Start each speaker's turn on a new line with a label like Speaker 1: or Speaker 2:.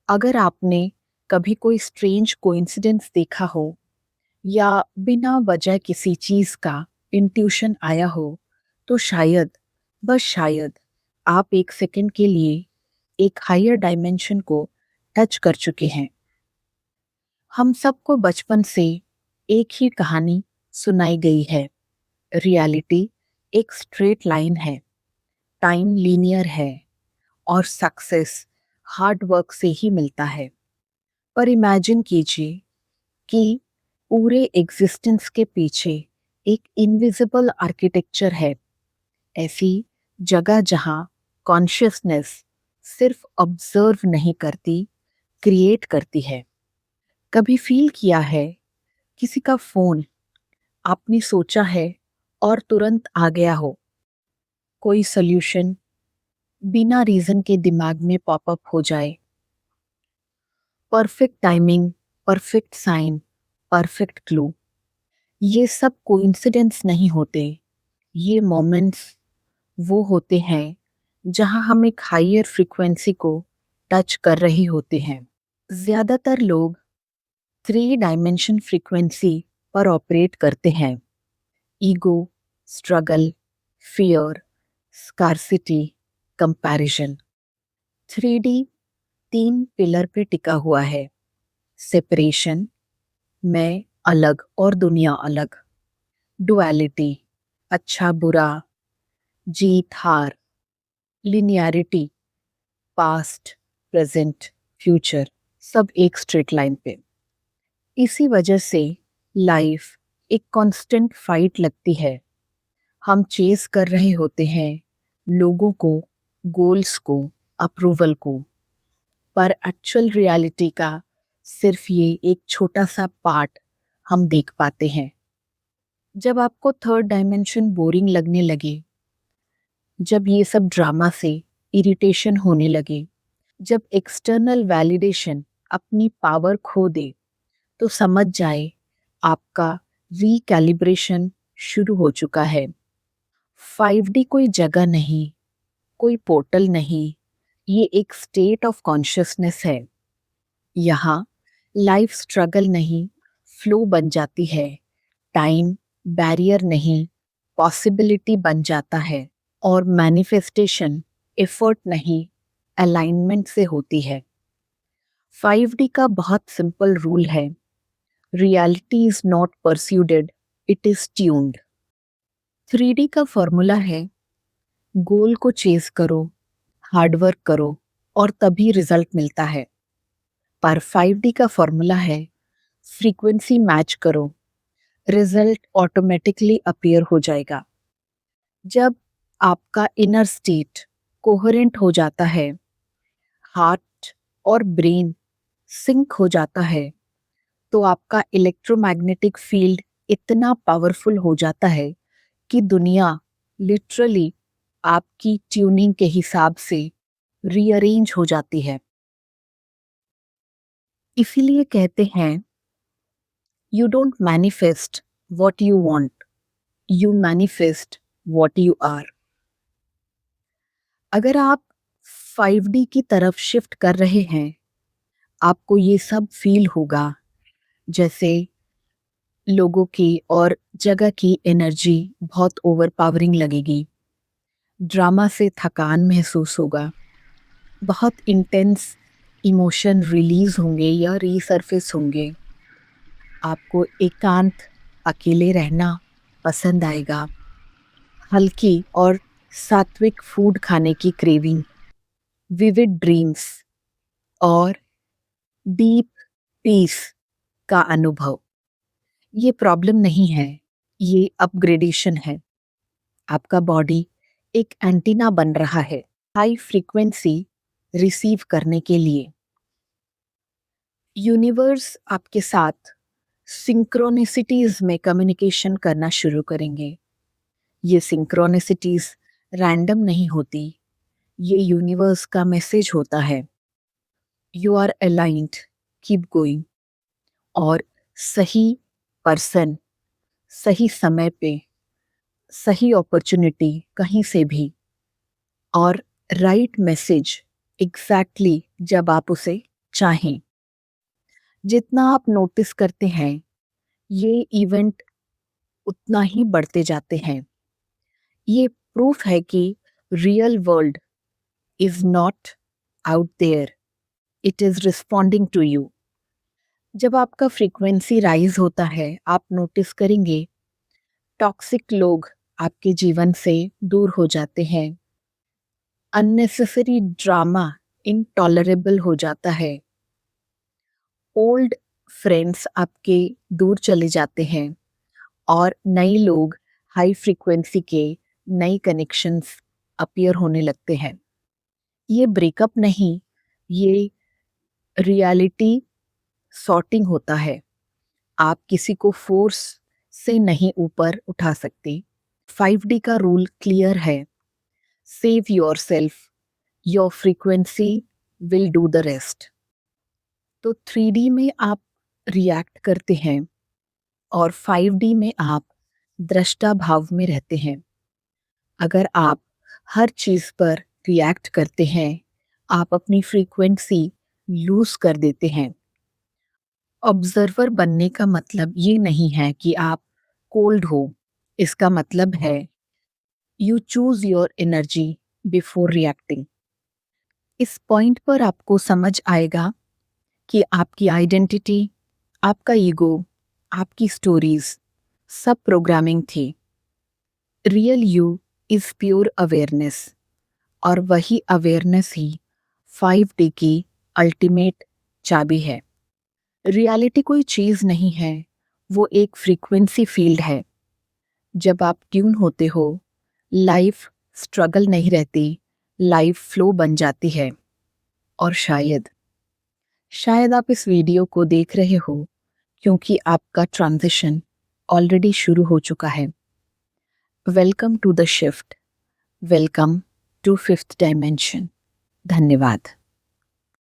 Speaker 1: अगर आपने कभी कोई स्ट्रेंज कोइंसिडेंस देखा हो या बिना वजह किसी चीज का इंट्यूशन आया हो, तो शायद, बस शायद, आप एक सेकंड के लिए एक हायर डायमेंशन को टच कर चुके हैं। हम सबको बचपन से एक ही कहानी सुनाई गई है। रियलिटी एक स्ट्रेट लाइन है, टाइम लीनियर है और सक्सेस हार्ड वर्क से ही मिलता है। पर इमेजिन कीजिए कि पूरे एग्जिस्टेंस के पीछे एक इनविजिबल आर्किटेक्चर है, ऐसी जगह जहां कॉन्शियसनेस सिर्फ ऑब्जर्व नहीं करती, क्रिएट करती है। कभी फील किया है किसी का फोन आपने सोचा है और तुरंत आ गया हो? कोई सोल्यूशन बिना रीजन के दिमाग में पॉपअप हो जाए। Perfect timing, perfect sign, perfect clue. ये सब कोइंसिडेंस नहीं होते। ये मोमेंट्स वो होते हैं जहां हम एक हायर फ्रीक्वेंसी को टच कर रही होते हैं। ज्यादातर लोग 3 डायमेंशन फ्रीक्वेंसी पर ऑपरेट करते हैं। Ego, struggle, fear, scarcity, comparison. 3D 3 pillar पे टिका हुआ है। सेपरेशन, मैं अलग और दुनिया अलग। डुअलिटी, अच्छा बुरा, जीत हार। लिनियरिटी, पास्ट, प्रेजेंट, फ्यूचर, सब एक स्ट्रेट लाइन पे। इसी वजह से लाइफ एक कांस्टेंट फाइट लगती है। हम चेस कर रहे होते हैं लोगों को, गोल्स को, अप्रूवल को, पर एक्चुअल रियलिटी का सिर्फ ये एक छोटा सा पार्ट हम देख पाते हैं। जब आपको 3 डायमेंशन बोरिंग लगने लगे, जब ये सब ड्रामा से इरिटेशन होने लगे, जब एक्सटर्नल वैलिडेशन अपनी पावर खो दे, तो समझ जाए आपका रीकैलिब्रेशन शुरू हो चुका है। 5D कोई जगह नहीं, कोई पोर्टल नहीं, ये एक स्टेट ऑफ कॉन्शियसनेस है। यहाँ लाइफ स्ट्रगल नहीं, फ्लो बन जाती है। टाइम बैरियर नहीं, पॉसिबिलिटी बन जाता है। और मैनिफेस्टेशन एफर्ट नहीं, अलाइनमेंट से होती है। 5D का बहुत सिंपल रूल है, reality is not persuaded, it is tuned. 3D का फॉर्मूला है, गोल को चेस करो, हार्डवर्क करो और तभी रिजल्ट मिलता है। पर 5D का फॉर्मूला है, फ्रीक्वेंसी मैच करो, रिजल्ट ऑटोमेटिकली अपीयर हो जाएगा। जब आपका इनर स्टेट कोहेरेंट हो जाता है, हार्ट और ब्रेन सिंक हो जाता है, तो आपका इलेक्ट्रोमैग्नेटिक फील्ड इतना पावरफुल हो जाता है कि दुनिया लिटरली आपकी ट्यूनिंग के हिसाब से रीअरेंज हो जाती है। इसीलिए कहते हैं, you don't manifest what you want, you manifest what you are. अगर आप 5D की तरफ शिफ्ट कर रहे हैं, आपको ये सब फील होगा, जैसे लोगों की और जगह की एनर्जी बहुत ओवरपावरिंग लगेगी। ड्रामा से थकान महसूस होगा, बहुत इंटेंस इमोशन रिलीज होंगे या रीसर्फेस होंगे। आपको एकांत, अकेले रहना पसंद आएगा। हल्की और सात्विक फूड खाने की क्रेविंग, विविड ड्रीम्स और डीप पीस का अनुभव। ये प्रॉब्लम नहीं है, ये अपग्रेडेशन है। आपका बॉडी एक एंटीना बन रहा है, हाई फ्रीक्वेंसी रिसीव करने के लिए। यूनिवर्स आपके साथ सिंक्रोनिसिटीज में कम्युनिकेशन करना शुरू करेंगे। ये सिंक्रोनिसिटीज रैंडम नहीं होती, ये यूनिवर्स का मैसेज होता है, you are aligned, keep going. और सही पर्सन, सही समय पे, सही अपॉर्चुनिटी कहीं से भी, और राइट मैसेज एग्जैक्टली जब आप उसे चाहें। जितना आप नोटिस करते हैं, ये इवेंट उतना ही बढ़ते जाते हैं। ये प्रूफ है कि real world is not out there, it is responding to you. जब आपका फ्रीक्वेंसी राइज होता है, आप नोटिस करेंगे टॉक्सिक लोग आपके जीवन से दूर हो जाते हैं। अननेसेसरी ड्रामा इनटॉलरेबल हो जाता है। ओल्ड फ्रेंड्स आपके दूर चले जाते हैं और नए लोग, हाई फ्रीक्वेंसी के नए कनेक्शंस अपीयर होने लगते हैं। ये ब्रेकअप नहीं, ये रियलिटी सॉर्टिंग होता है। आप किसी को फोर्स से नहीं ऊपर उठा सकते। 5D का रूल क्लियर है, save your self, your frequency will do the rest. तो 3D में आप रिएक्ट करते हैं और 5D में आप दृष्टा भाव में रहते हैं। अगर आप हर चीज पर रिएक्ट करते हैं, आप अपनी फ्रीक्वेंसी लूज कर देते हैं। ऑब्जर्वर बनने का मतलब ये नहीं है कि आप कोल्ड हो। इसका मतलब है you choose your energy before reacting. इस पॉइंट पर आपको समझ आएगा कि आपकी आइडेंटिटी, आपका ईगो, आपकी स्टोरीज सब प्रोग्रामिंग थी। Real you is pure awareness, और वही अवेयरनेस ही 5D की अल्टीमेट चाबी है। रियलिटी कोई चीज नहीं है, वो एक फ्रीक्वेंसी फील्ड है। जब आप ट्यून होते हो, लाइफ स्ट्रगल नहीं रहती, लाइफ फ्लो बन जाती है। और शायद आप इस वीडियो को देख रहे हो क्योंकि आपका ट्रांजिशन ऑलरेडी शुरू हो चुका है। Welcome to the shift, welcome to fifth dimension. धन्यवाद।